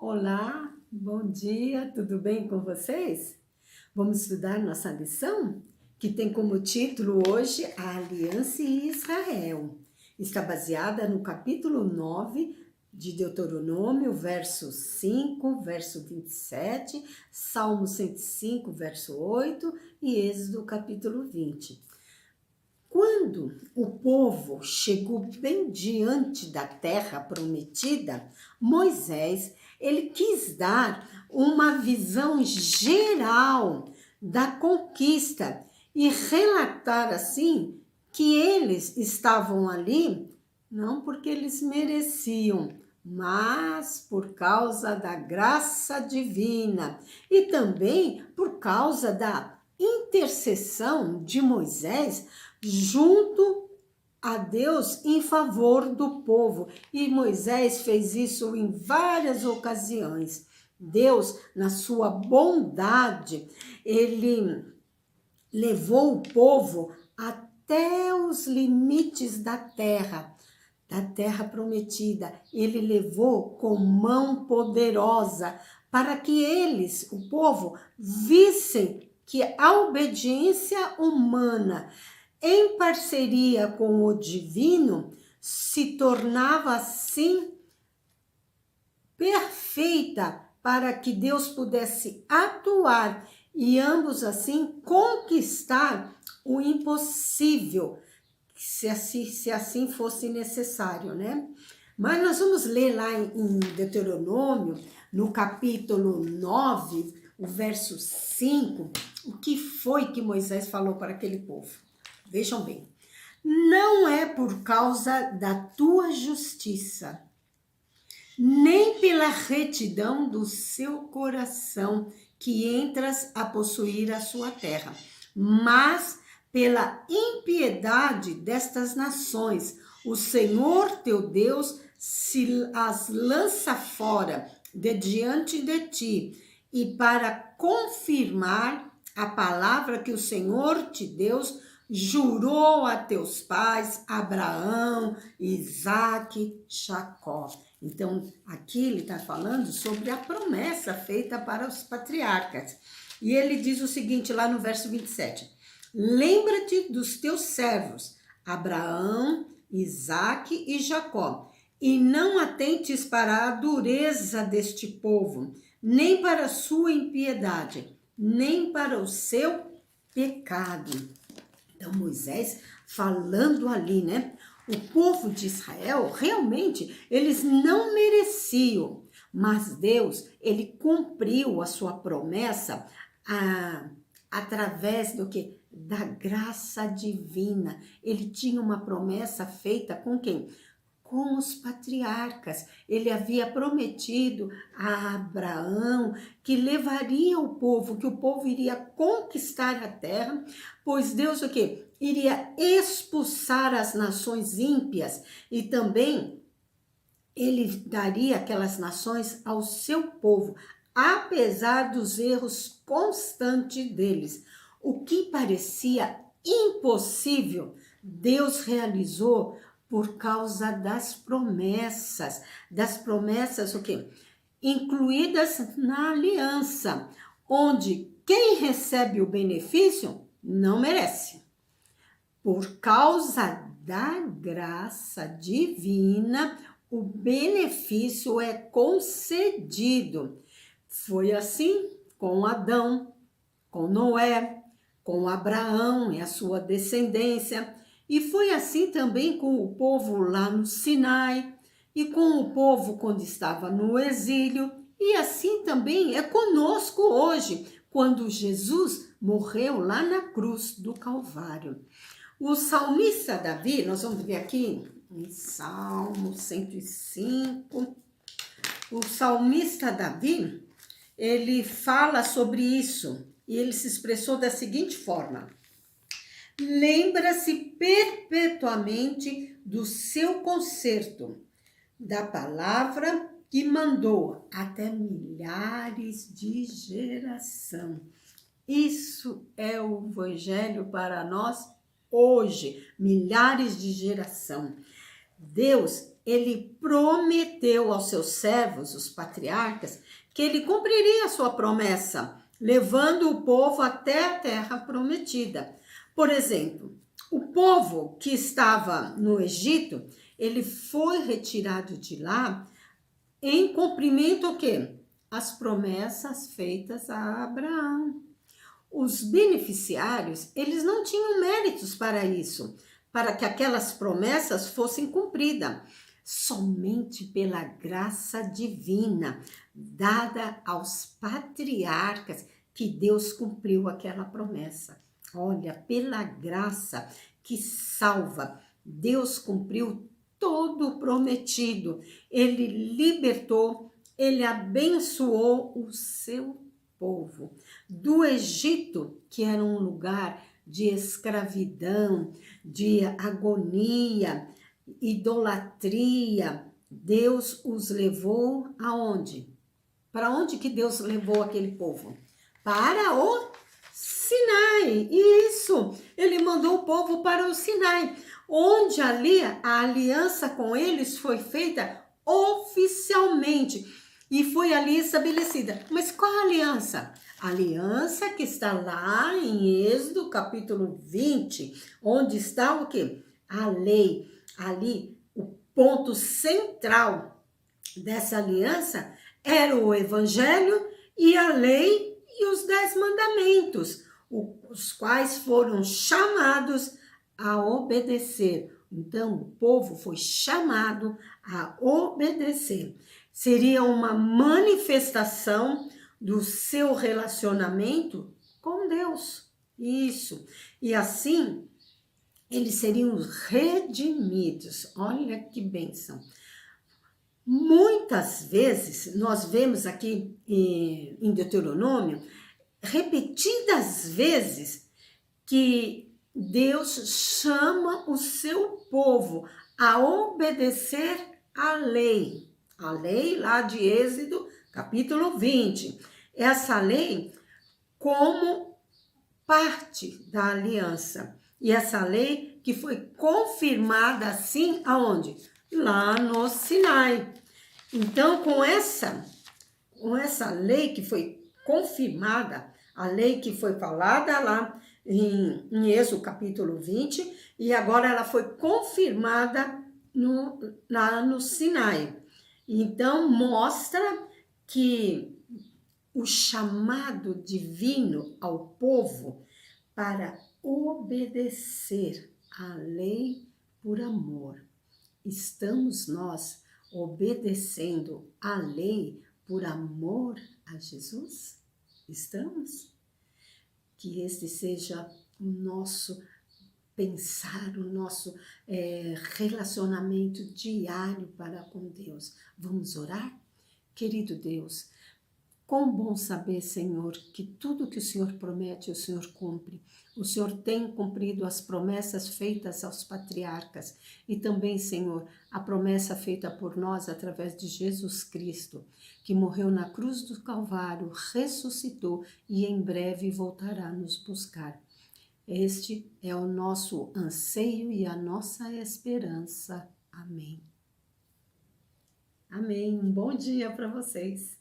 Olá, bom dia, tudo bem com vocês? Vamos estudar nossa lição, que tem como título hoje a Aliança em Israel. Está baseada no capítulo 9 de Deuteronômio, verso 5, verso 27, Salmo 105, verso 8 e Êxodo capítulo 20. Quando o povo chegou bem diante da terra prometida, Moisés, ele quis dar uma visão geral da conquista e relatar assim que eles estavam ali não porque eles mereciam, mas por causa da graça divina e também por causa da intercessão de Moisés junto a Deus em favor do povo. E Moisés fez isso em várias ocasiões. Deus, na sua bondade, ele levou o povo até os limites da terra prometida. Ele levou com mão poderosa para que eles, o povo, vissem que a obediência humana em parceria com o divino, se tornava assim perfeita para que Deus pudesse atuar e ambos assim conquistar o impossível, se assim fosse necessário, né? Mas nós vamos ler lá em Deuteronômio, no capítulo 9, o verso 5, o que foi que Moisés falou para aquele povo. Vejam bem, não é por causa da tua justiça, nem pela retidão do seu coração que entras a possuir a sua terra, mas pela impiedade destas nações. O Senhor teu Deus se as lança fora de diante de ti, e para confirmar a palavra que o Senhor te Deus jurou a teus pais, Abraão, Isaque, Jacó. Então, aqui ele está falando sobre a promessa feita para os patriarcas. E ele diz o seguinte lá no verso 27. Lembra-te dos teus servos, Abraão, Isaque e Jacó, e não atentes para a dureza deste povo, nem para a sua impiedade, nem para o seu pecado. Então, Moisés falando ali, né? O povo de Israel, realmente, eles não mereciam, mas Deus, ele cumpriu a sua promessa através do que? Da graça divina. Ele tinha uma promessa feita com quem? Com os patriarcas. Ele havia prometido a Abraão que levaria o povo, que o povo iria conquistar a terra, pois Deus o quê? Iria expulsar as nações ímpias e também ele daria aquelas nações ao seu povo, apesar dos erros constantes deles. O que parecia impossível, Deus realizou por causa das promessas o quê? Incluídas na aliança, onde quem recebe o benefício não merece. Por causa da graça divina, o benefício é concedido. Foi assim com Adão, com Noé, com Abraão e a sua descendência. E foi assim também com o povo lá no Sinai, e com o povo quando estava no exílio, e assim também é conosco hoje, quando Jesus morreu lá na cruz do Calvário. O salmista Davi, nós vamos ver aqui em Salmo 105, o salmista Davi, ele fala sobre isso, e ele se expressou da seguinte forma: lembra-se perpetuamente do seu conserto, da palavra que mandou até milhares de geração. Isso é o evangelho para nós hoje, milhares de geração. Deus, ele prometeu aos seus servos, os patriarcas, que ele cumpriria a sua promessa, levando o povo até a terra prometida. Por exemplo, o povo que estava no Egito, ele foi retirado de lá em cumprimento o quê? As promessas feitas a Abraão. Os beneficiários, eles não tinham méritos para isso, para que aquelas promessas fossem cumpridas. Somente pela graça divina dada aos patriarcas que Deus cumpriu aquela promessa. Olha, pela graça que salva, Deus cumpriu todo o prometido. Ele libertou, ele abençoou o seu povo do Egito, que era um lugar de escravidão, de agonia, idolatria. Deus os levou aonde? Para onde que Deus levou aquele povo? Para o Sinai. Isso! Ele mandou o povo para o Sinai, onde ali a aliança com eles foi feita oficialmente e foi ali estabelecida. Mas qual a aliança? A aliança que está lá em Êxodo, capítulo 20, onde está o quê? A lei. Ali, o ponto central dessa aliança era o evangelho e a lei e os 10 mandamentos, os quais foram chamados a obedecer. Então, o povo foi chamado a obedecer. Seria uma manifestação do seu relacionamento com Deus. Isso. E assim, eles seriam redimidos. Olha que bênção. Muitas vezes, nós vemos aqui em Deuteronômio, repetidas vezes, que Deus chama o seu povo a obedecer à lei. A lei lá de Êxodo, capítulo 20. Essa lei como parte da aliança. E essa lei que foi confirmada assim, aonde? Lá no Sinai. Então, com essa lei que foi confirmada, a lei que foi falada lá em Êxodo capítulo 20, e agora ela foi confirmada lá no Sinai. Então, mostra que o chamado divino ao povo para obedecer à lei por amor. Estamos nós obedecendo à lei por amor a Jesus? Estamos? Que este seja o nosso pensar, o nosso relacionamento diário para com Deus. Vamos orar? Querido Deus, quão bom saber, Senhor, que tudo que o Senhor promete, o Senhor cumpre. O Senhor tem cumprido as promessas feitas aos patriarcas e também, Senhor, a promessa feita por nós através de Jesus Cristo, que morreu na cruz do Calvário, ressuscitou e em breve voltará nos buscar. Este é o nosso anseio e a nossa esperança. Amém. Amém. Um bom dia para vocês.